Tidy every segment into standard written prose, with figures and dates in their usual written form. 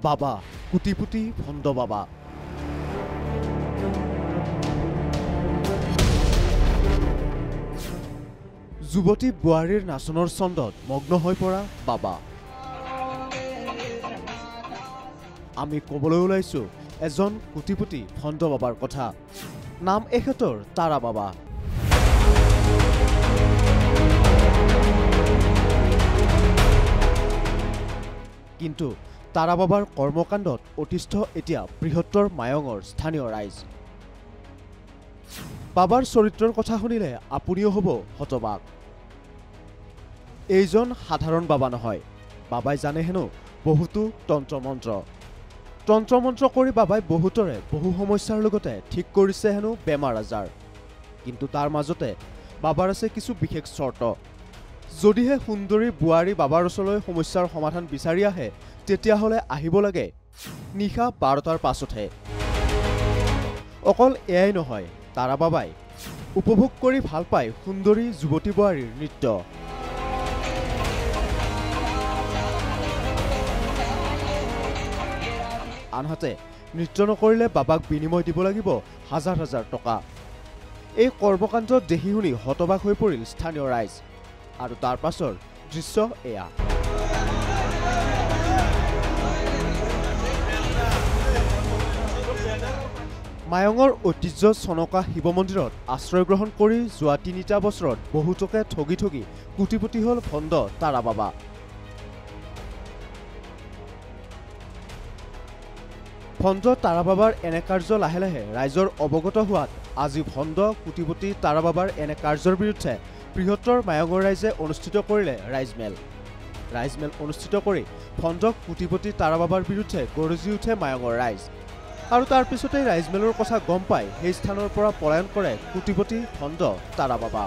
বাবা কুটিপুটি ভণ্ড বাবা। যুৱতী বোৱাৰীৰ নাচনৰ ছন্দত মগ্ন হৈ পৰা বাবা। আমি ক'বলৈ ওলাইছো এজন কুটিপুটি ভণ্ড বাবাৰ কথা। নাম এখেতৰ তাৰা বাবা। কিন্তু তাৰা বাবাৰ কৰ্মকাণ্ডত অতিষ্ঠ এতিয়া বৃহত্তৰ মায়ঙৰ স্থানীয় ৰাইজ। বাবাৰ চৰিত্ৰৰ কথা শুনিলে আপুনিও হ'ব হতবাক। এইজন সাধাৰণ বাবা নহয়। বাবাই জানে হেনো বহুতো তন্ত্ৰ মন্ত্ৰ কৰি বাবাই বহুতৰে বহু সমস্যাৰ লগতে ঠিক কৰিছে হেনো বেমাৰ আজাৰ। কিন্তু তাৰ মাজতে বাবাৰ আছে কিছু বিশেষ চৰ্ত। যদিহে সুন্দৰী বোৱাৰী বাবাৰ ওচৰলৈ সমস্যাৰ সমাধান বিচাৰি আহে তেতিয়াহ'লে আহিব লাগে নিশা 12টাৰ পাছতহে। অকল এয়াই নহয়, তাৰা বাবাই উপভোগ কৰি ভাল পায় সুন্দৰী যুৱতী বোৱাৰীৰ নৃত্য। আনহাতে নৃত্য নকৰিলে বাবাক বিনিময় দিব লাগিব হাজাৰ হাজাৰ টকা। এই কৰ্মকাণ্ড দেখি শুনি হতবাক হৈ পৰিল স্থানীয় ৰাইজ। আৰু তাৰ পাছৰ দৃশ্য এয়া। মায়ঙৰ ঐতিহ্য চনকা শিৱ মন্দিৰত আশ্ৰয় গ্ৰহণ কৰি যোৱা 3টা বছৰত বহুতকে ঠগি কোটিপতি হ'ল ভণ্ড তাৰা বাবা। ভণ্ড তাৰা বাবাৰ এনে কাৰ্য লাহে লাহে ৰাইজৰ অৱগত হোৱাত আজি ভণ্ড কোটিপতি তাৰা বাবাৰ এনে কাৰ্যৰ বিৰুদ্ধে বৃহত্তৰ মায়ঙৰ ৰাইজে অনুষ্ঠিত কৰিলে ৰাইজমেল অনুষ্ঠিত কৰি ভণ্ড কোটিপতি তাৰা বাবাৰ বিৰুদ্ধে গৰজি উঠে মায়ঙৰ ৰাইজ। আৰু তাৰ পিছতেই ৰাইজমেলৰ কথা গম পাই সেই স্থানৰ পৰা পলায়ন কৰে কোটিপতি ভণ্ড তাৰা বাবা।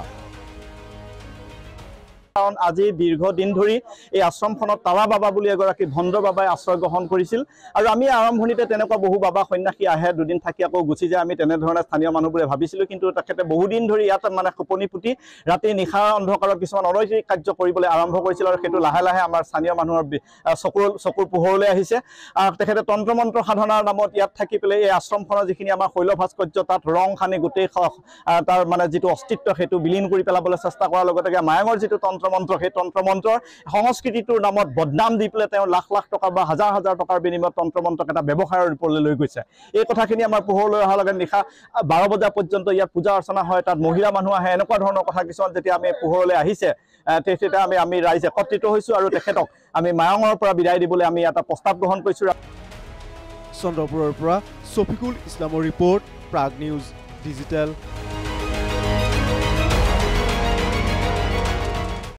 কাৰণ আজি দীৰ্ঘদিন ধৰি এই আশ্ৰমখনত তাৰা বাবা বুলি এগৰাকী ভণ্ড বাবাই আশ্ৰয় গ্ৰহণ কৰিছিল। আৰু আমি আৰম্ভণিতে তেনেকুৱা বহু বাবা সন্যাসী আহে, দুদিন থাকি আকৌ গুচি যায়, আমি তেনেধৰণে স্থানীয় মানুহবোৰে ভাবিছিলোঁ। কিন্তু তেখেতে বহুদিন ধৰি ইয়াত মানে খোপনি পুতি ৰাতি নিশাৰ অন্ধকাৰত কিছুমান অনৈতিক কাৰ্য কৰিবলৈ আৰম্ভ কৰিছিল। আৰু সেইটো লাহে লাহে আমাৰ স্থানীয় মানুহৰ চকুৰ পোহৰলৈ আহিছে। তেখেতে তন্ত্ৰ মন্ত্ৰ সাধনাৰ নামত ইয়াত থাকি পেলাই এই আশ্ৰমখনৰ যিখিনি আমাৰ শৈল ভাস্কৰ্য তাত ৰং সানি গোটেই তাৰ মানে যিটো অস্তিত্ব সেইটো বিলীন কৰি পেলাবলৈ চেষ্টা কৰাৰ লগতে মায়ঙৰ যিটো তন্ত্ৰ সেই তন্ত্ৰ মন্ত্ৰৰ সংস্কৃতিটোৰ নামত বদনাম দি পেলাই তেওঁ লাখ লাখ টকা বা হাজাৰ হাজাৰ টকাৰ বিনিময়ত তন্ত্ৰ মন্ত্ৰক এটা ব্যৱসায়ৰ ৰূপলৈ লৈ গৈছে। এই কথাখিনি আমাৰ পোহৰলৈ অহাৰ লগে নিশা 12 বজা পৰ্যন্ত ইয়াত পূজা অৰ্চনা হয়, তাত মহিলা মানুহ আহে। এনেকুৱা ধৰণৰ কথা কিছুমান যেতিয়া আমি পোহৰলৈ আহিছে তেতিয়া আমি ৰাইজ একত্ৰিত হৈছোঁ আৰু তেখেতক আমি মায়ঙৰ পৰা বিদায় দিবলৈ আমি এটা প্ৰস্তাৱ গ্ৰহণ কৰিছোঁ। চন্দ্ৰপুৰৰ পৰা ছফিকুল ইছলামৰ ৰিপৰ্ট, প্ৰাগ নিউজ ডিজিটেল।